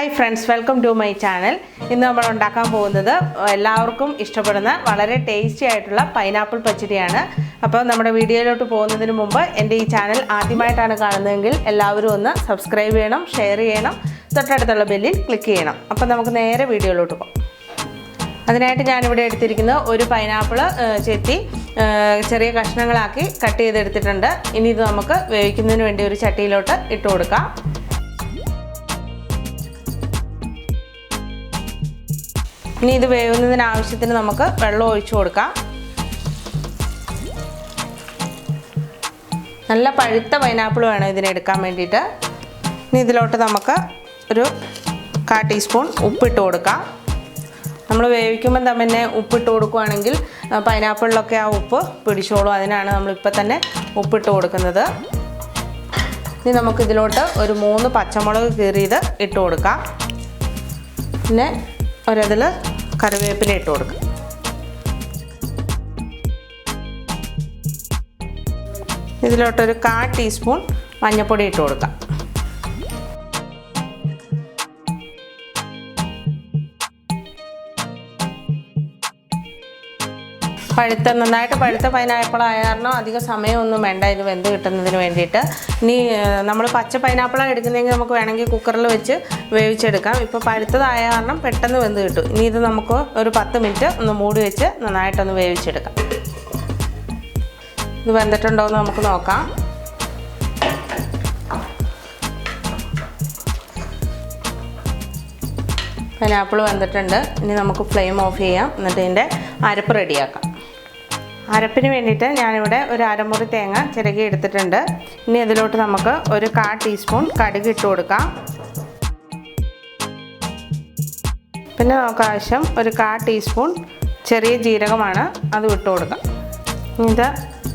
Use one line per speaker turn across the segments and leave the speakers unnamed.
Hi friends, welcome to my channel. ഇന്ന് നമ്മൾ ഉണ്ടാക്കാൻ പോകുന്നത് എല്ലാവർക്കും ഇഷ്ടപ്പെടുന്ന വളരെ ടേസ്റ്റി ആയിട്ടുള്ള പൈനാപ്പിൾ പച്ചടിയാണ്. അപ്പോൾ നമ്മുടെ വീഡിയോയിലോട്ട് പോകുന്നതിന് മുമ്പ് എൻ്റെ ഈ ചാനൽ ആദ്യമായിട്ടാണ് കാണുന്നതെങ്കിൽ എല്ലാവരും ഒന്ന് സബ്സ്ക്രൈബ് ചെയ്യണം, ഷെയർ ചെയ്യണം, തൊട്ടടുത്തുള്ള ബെല്ലിൽ ക്ലിക്ക് ചെയ്യണം. അപ്പോൾ നമുക്ക് നേരെ വീഡിയോയിലോട്ട് പോകാം. അതിനായിട്ട് ഞാനിവിടെ എടുത്തിരിക്കുന്നത് ഒരു പൈനാപ്പിൾ ചെത്തി ചെറിയ കഷ്ണങ്ങളാക്കി കട്ട് ചെയ്തെടുത്തിട്ടുണ്ട്. ഇനി ഇത് നമുക്ക് വേവിക്കുന്നതിന് വേണ്ടി ഒരു ചട്ടിയിലോട്ട് ഇട്ട് കൊടുക്കാം. ഇനി ഇത് വേവുന്നതിന് ആവശ്യത്തിന് നമുക്ക് വെള്ളം ഒഴിച്ചു കൊടുക്കാം. നല്ല പഴുത്ത പൈനാപ്പിൾ വേണം ഇതിനെടുക്കാൻ വേണ്ടിയിട്ട്. ഇനി ഇതിലോട്ട് നമുക്ക് ഒരു 1/4 ടീസ്പൂൺ ഉപ്പിട്ട് കൊടുക്കാം. നമ്മൾ വേവിക്കുമ്പം തന്നെ ഉപ്പിട്ട് കൊടുക്കുകയാണെങ്കിൽ പൈനാപ്പിളിലൊക്കെ ആ ഉപ്പ് പിടിച്ചോളും. അതിനാണ് നമ്മളിപ്പോൾ തന്നെ ഉപ്പിട്ട് കൊടുക്കുന്നത്. ഇനി നമുക്കിതിലോട്ട് ഒരു 3 പച്ചമുളക് കീറിയത് ഇട്ട് കൊടുക്കാം. പിന്നെ ഒരതിൽ കറിവേപ്പില ഇട്ട് കൊടുക്കാം. ഇതിലോട്ടൊരു 1/4 ടീസ്പൂൺ മഞ്ഞൾപ്പൊടി ഇട്ട് കൊടുക്കാം. നന്നായിട്ട് പഴുത്ത പൈനാപ്പിൾ ആയ കാരണം അധികം സമയമൊന്നും വേണ്ട ഇത് വെന്ത് കിട്ടുന്നതിന് വേണ്ടിയിട്ട്. ഇനി നമ്മൾ പച്ച പൈനാപ്പിളാണ് എടുക്കുന്നതെങ്കിൽ നമുക്ക് വേണമെങ്കിൽ കുക്കറിൽ വെച്ച് വേവിച്ചെടുക്കാം. ഇപ്പോൾ പഴുത്തതായ കാരണം പെട്ടെന്ന് വെന്ത് കിട്ടും. ഇനി ഇത് നമുക്ക് ഒരു 10 മിനിറ്റ് ഒന്ന് മൂടി വെച്ച് നന്നായിട്ടൊന്ന് വേവിച്ചെടുക്കാം. ഇത് വെന്തിട്ടുണ്ടോ എന്ന് നമുക്ക് നോക്കാം. പൈനാപ്പിൾ വെന്തിട്ടുണ്ട്. ഇനി നമുക്ക് ഫ്ലെയിം ഓഫ് ചെയ്യാം. എന്നിട്ട് ഇതിൻ്റെ അരപ്പ് റെഡിയാക്കാം. അരപ്പിന് വേണ്ടിയിട്ട് ഞാനിവിടെ ഒരു അരമുറി തേങ്ങ ചിരകി എടുത്തിട്ടുണ്ട്. ഇനി അതിലോട്ട് നമുക്ക് ഒരു 1/4 ടീസ്പൂൺ കടുക് ഇട്ട് കൊടുക്കാം. പിന്നെ നമുക്ക് ആവശ്യം ഒരു 1/4 ടീസ്പൂൺ ചെറിയ ജീരകമാണ്, അത് ഇട്ട് കൊടുക്കാം. ഇത്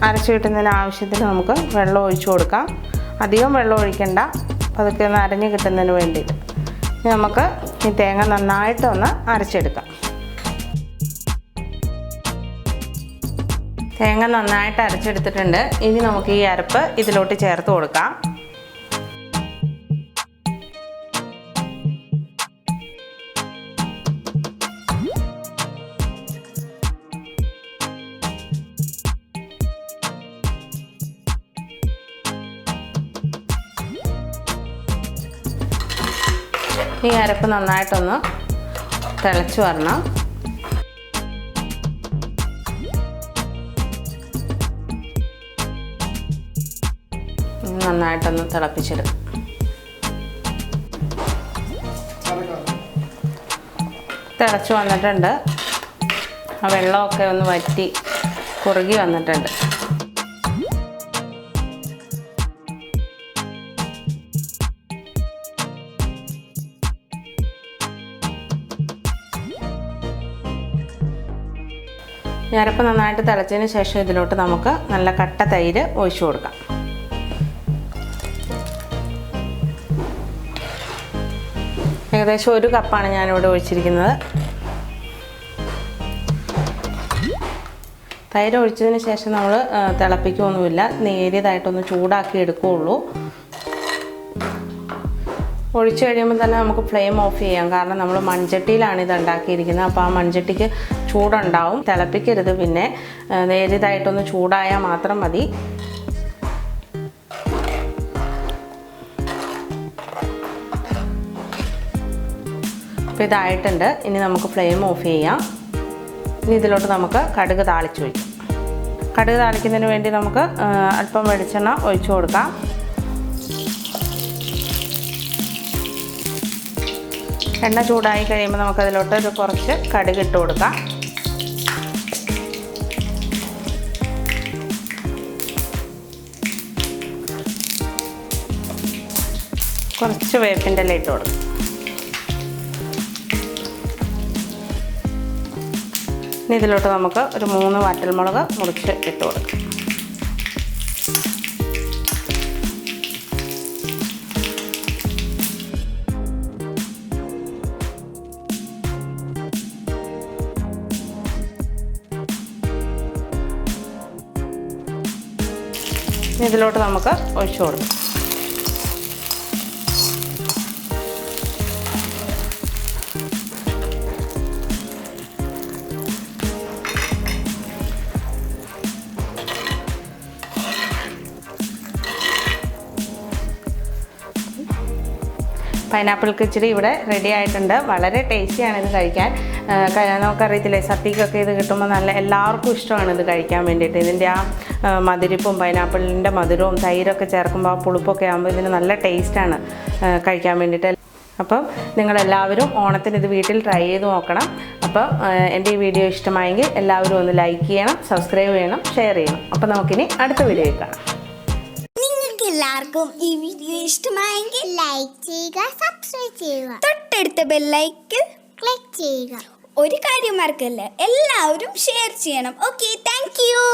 അരച്ച് കിട്ടുന്നതിന് ആവശ്യത്തിന് നമുക്ക് വെള്ളം ഒഴിച്ചു കൊടുക്കാം. അധികം വെള്ളം ഒഴിക്കണ്ട, അതൊക്കെ ഒന്ന് അരഞ്ഞ് കിട്ടുന്നതിന് വേണ്ടിയിട്ട്. ഇനി നമുക്ക് ഈ തേങ്ങ നന്നായിട്ടൊന്ന് അരച്ചെടുക്കാം. തേങ്ങ നന്നായിട്ട് അരച്ചെടുത്തിട്ടുണ്ട്. ഇനി നമുക്ക് ഈ അരപ്പ് ഇതിലോട്ട് ചേർത്ത് കൊടുക്കാം. ഈ അരപ്പ് നന്നായിട്ടൊന്ന് തിളച്ച് വരണം. നന്നായിട്ടൊന്ന് തിളപ്പിച്ചെടുക്കും. തിളച്ച് വന്നിട്ടുണ്ട്. ആ വെള്ളമൊക്കെ ഒന്ന് വറ്റി കുറുകി വന്നിട്ടുണ്ട്. അരപ്പ് നന്നായിട്ട് തിളച്ചതിന് ശേഷം ഇതിലോട്ട് നമുക്ക് നല്ല കട്ട തൈര് ഒഴിച്ചു കൊടുക്കാം. ഏകദേശം 1 കപ്പാണ് ഞാനിവിടെ ഒഴിച്ചിരിക്കുന്നത്. തൈര് ഒഴിച്ചതിന് ശേഷം നമ്മൾ തിളപ്പിക്കുകയൊന്നുമില്ല, നേരിയതായിട്ടൊന്ന് ചൂടാക്കി എടുക്കുകയുള്ളൂ. ഒഴിച്ച് കഴിയുമ്പോൾ തന്നെ നമുക്ക് ഫ്ലെയിം ഓഫ് ചെയ്യാം. കാരണം നമ്മൾ മൺചട്ടിയിലാണ് ഇത് ഉണ്ടാക്കിയിരിക്കുന്നത്. അപ്പോൾ ആ മൺചട്ടിക്ക് ചൂടുണ്ടാവും. തിളപ്പിക്കരുത്. പിന്നെ നേരിയതായിട്ടൊന്ന് ചൂടായാൽ മാത്രം മതി. അപ്പോൾ ഇതായിട്ടുണ്ട്. ഇനി നമുക്ക് ഫ്ലെയിം ഓഫ് ചെയ്യാം. ഇനി ഇതിലോട്ട് നമുക്ക് കടുക് താളിച്ച് ഒഴിക്കാം. കടുക് താളിക്കുന്നതിന് വേണ്ടി നമുക്ക് അല്പം വെളിച്ചെണ്ണ ഒഴിച്ചു കൊടുക്കാം. എണ്ണ ചൂടായി കഴിയുമ്പോൾ നമുക്കതിലോട്ട് ഒരു കുറച്ച് കടുക് ഇട്ട് കൊടുക്കാം. കുറച്ച് വേപ്പിൻ്റെ ഇല ഇട്ട് കൊടുക്കാം. ഇനി ഇതിലോട്ട് നമുക്ക് ഒരു 3 വറ്റൽമുളക് മുറിച്ച് ഇട്ട് കൊടുക്കാം. ഇതിലോട്ട് നമുക്ക് ഒഴിച്ചു കൊടുക്കാം. പൈനാപ്പിൾ കിച്ചടി ഇവിടെ റെഡി ആയിട്ടുണ്ട്. വളരെ ടേസ്റ്റിയാണ് ഇത് കഴിക്കാൻ. നമുക്കറിയത്തില്ലേ, സദ്യക്കൊക്കെ ഇത് കിട്ടുമ്പോൾ എല്ലാവർക്കും ഇഷ്ടമാണ് ഇത് കഴിക്കാൻ വേണ്ടിയിട്ട്. ഇതിൻ്റെ ആ മധുരിപ്പും പൈനാപ്പിളിൻ്റെ മധുരവും തൈരൊക്കെ ചേർക്കുമ്പോൾ ആ പുളിപ്പൊക്കെ ആകുമ്പോൾ ഇതിന് നല്ല ടേസ്റ്റാണ് കഴിക്കാൻ വേണ്ടിയിട്ട്. അപ്പം നിങ്ങളെല്ലാവരും ഓണത്തിന് ഇത് വീട്ടിൽ ട്രൈ ചെയ്ത് നോക്കണം. അപ്പോൾ എൻ്റെ ഈ വീഡിയോ ഇഷ്ടമായെങ്കിൽ എല്ലാവരും ഒന്ന് ലൈക്ക് ചെയ്യണം, സബ്സ്ക്രൈബ് ചെയ്യണം, ഷെയർ ചെയ്യണം. അപ്പോൾ നമുക്കിനി അടുത്ത വീഡിയോയിൽ കാണാം.
നിങ്ങൾക്ക് എല്ലാവർക്കും ഈ വീഡിയോ ഇഷ്ടമായെങ്കിൽ ലൈക്ക് ചെയ്യുക, സബ്സ്ക്രൈബ് ചെയ്യുക, തൊട്ടടുത്ത ബെല്ലൈക്കൺ ക്ലിക്ക് ചെയ്യുക. ഒരു കാര്യം മറക്കല്ല, എല്ലാവരും ഷെയർ ചെയ്യണം. Okay, thank you.